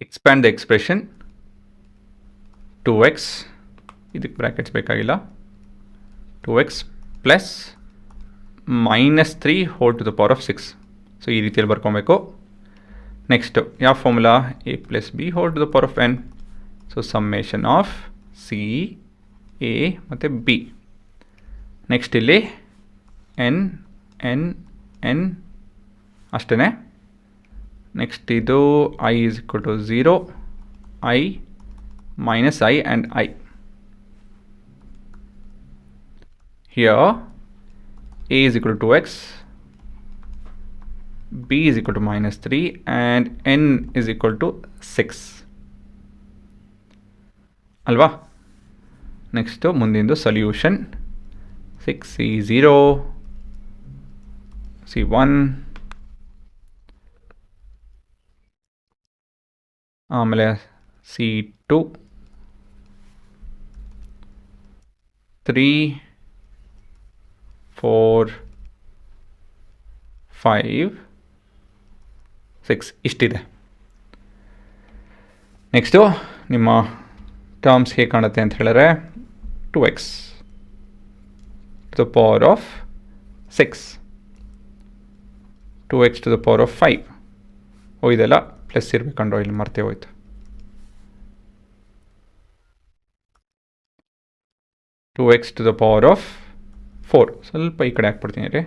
expand the expression 2x, ಇದಕ್ಕೆ brackets ಬೇಕಾಗಿಲ್ಲ, 2x plus -3 whole to the power of 6. So ಈ ರೀತಿಯಲ್ಲಿ ಬರ್ಕೊಬೇಕು. ನೆಕ್ಸ್ಟು ಯಾವ formula, a plus b whole to the power of n. So summation of c, a ಮತ್ತು b. Next ಇಲ್ಲಿ n n n ಅಷ್ಟೇ. Next ಇದು i is equal to 0, i minus I and I. Here a is equal to 2x, b is equal to -3 and n is equal to 6 ಅಲ್ವಾ. Next ಮುಂದಿಂದು solution 6c0, c1, ಆಮೇಲೆ c2, 3, 4, 5, 6 ಇಷ್ಟಿದೆ. Next ನಿಮ್ಮ terms ಹೇಗೆ ಕಾಣುತ್ತೆ ಅಂತ ಹೇಳಿದ್ರೆ 2x to the power of 6, 2x to the power of 5. ಇದೆಲ್ಲ plus ಇರಬೇಕಂಡ್ರೋ, ಇಲ್ಲಿ ಮರ್ತೇ ಹೋಯ್ತು. Two x to the power of 4. ಸ್ವಲ್ಪ ಈ ಕಡೆ ಹಾಕ್ಬಿಡ್ತೀನಿ ರೀ.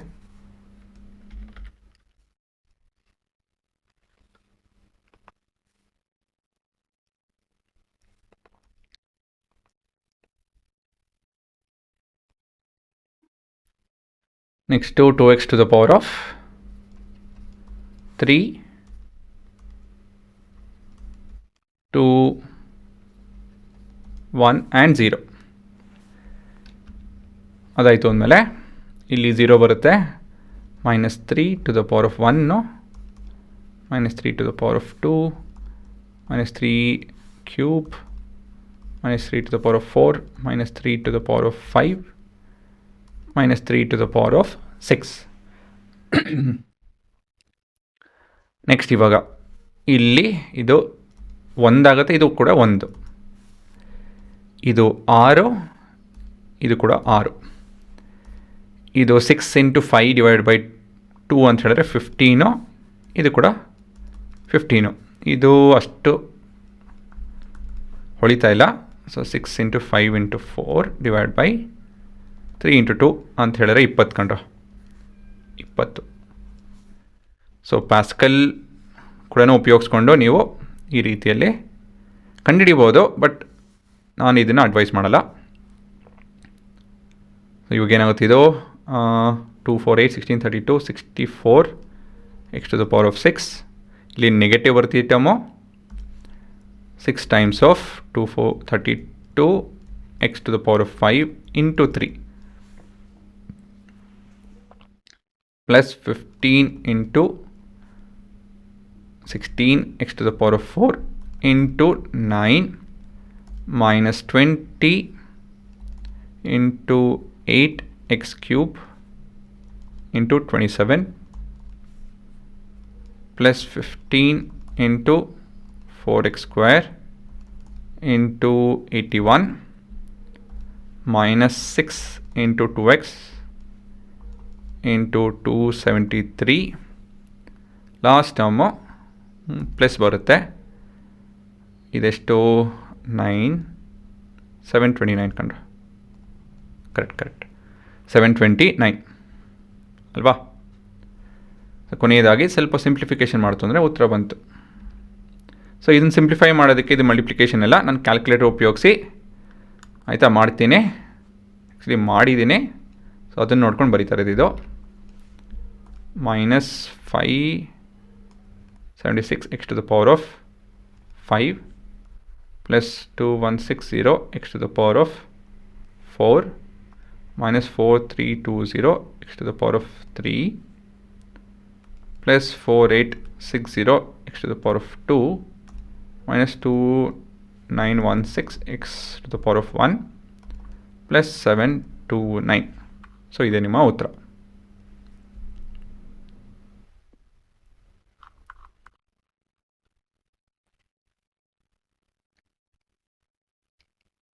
Next 2x to the power of 3, 2, 1 and 0. ಅದಾಯಿತು ಅಂದಮೇಲೆ ಇಲ್ಲಿ 0 ಬರುತ್ತೆ. -3 to the power of 1, -3 to the power of 2, -3 cube, -3 to the power of 4, -3 to the power of 5, -3 to the power of 6. Next ಇವಾಗ ಇಲ್ಲಿ ಇದು 1 ಆಗುತ್ತೆ, ಇದು ಕೂಡ 1, ಇದು 6, ಇದು ಕೂಡ 6, ಇದು 6 × 5 ಡಿವೈಡ್ ಬೈ 2 ಅಂತ ಹೇಳಿದ್ರೆ 15, ಇದು ಕೂಡ 15. ಇದು ಅಷ್ಟು ಹೊಳಿತಾ ಇಲ್ಲ. ಸೊ 6 × 5 × 4 ಡಿವೈಡ್ ಬೈ 3 × 2 ಅಂತ ಹೇಳಿದ್ರೆ 20 ಕಂಡ್ರು, 20. ಸೊ ಪ್ಯಾಸ್ಕಲ್ ಕೂಡ ಉಪಯೋಗಿಸ್ಕೊಂಡು ನೀವು ಈ ರೀತಿಯಲ್ಲಿ ಕಂಡುಹಿಡಿಬೋದು, ಬಟ್ ನಾನು ಇದನ್ನು ಅಡ್ವೈಸ್ ಮಾಡಲ್ಲ. ಇವಾಗ ಏನಾಗುತ್ತೆ, ಇದು 2, 4, 8, 16, 32, 64 x to the power of 6. ಇಲ್ಲಿ ನೆಗೆಟಿವ್ ಬರ್ತಿದೆ term. 6 times of 2, 4, 32 x to the power of 5 into 3 plus 15 into 16 x to the power of 4 into 9 minus 20 into 8 x cube into 27 plus 15 into 4x square into 81 minus 6 into 2x into 273. Last term plus ಬರುತ್ತೆ. ಇದೆಷ್ಟು 9, 729 ಕಂಡ್ರು. Correct 729 ಅಲ್ವಾ. ಕೊನೆಯದಾಗಿ ಸ್ವಲ್ಪ simplification ಮಾಡ್ತು ಅಂದರೆ ಉತ್ತರ ಬಂತು. ಸೊ ಇದನ್ನು ಸಿಂಪ್ಲಿಫೈ ಮಾಡೋದಕ್ಕೆ ಇದು ಮಲ್ಟಿಪ್ಲಿಕೇಷನ್ ಎಲ್ಲ ನಾನು ಕ್ಯಾಲ್ಕುಲೇಟರ್ ಉಪಯೋಗಿಸಿ ಆಯಿತಾ ಮಾಡ್ತೀನಿ. ಆ್ಯಕ್ಚುಲಿ ಮಾಡಿದ್ದೀನಿ. ಸೊ ಅದನ್ನು ನೋಡ್ಕೊಂಡು ಬರೀತಾರೆ. ಇದು -576 x to the power of 5 plus 2160 x to the power of 4 minus 4320 x to the power of 3 plus 4860 x to the power of 2 minus 2916 x to the power of 1 plus 729. So ಇದೆ ನಿಮ್ಮ ಉತ್ತರ.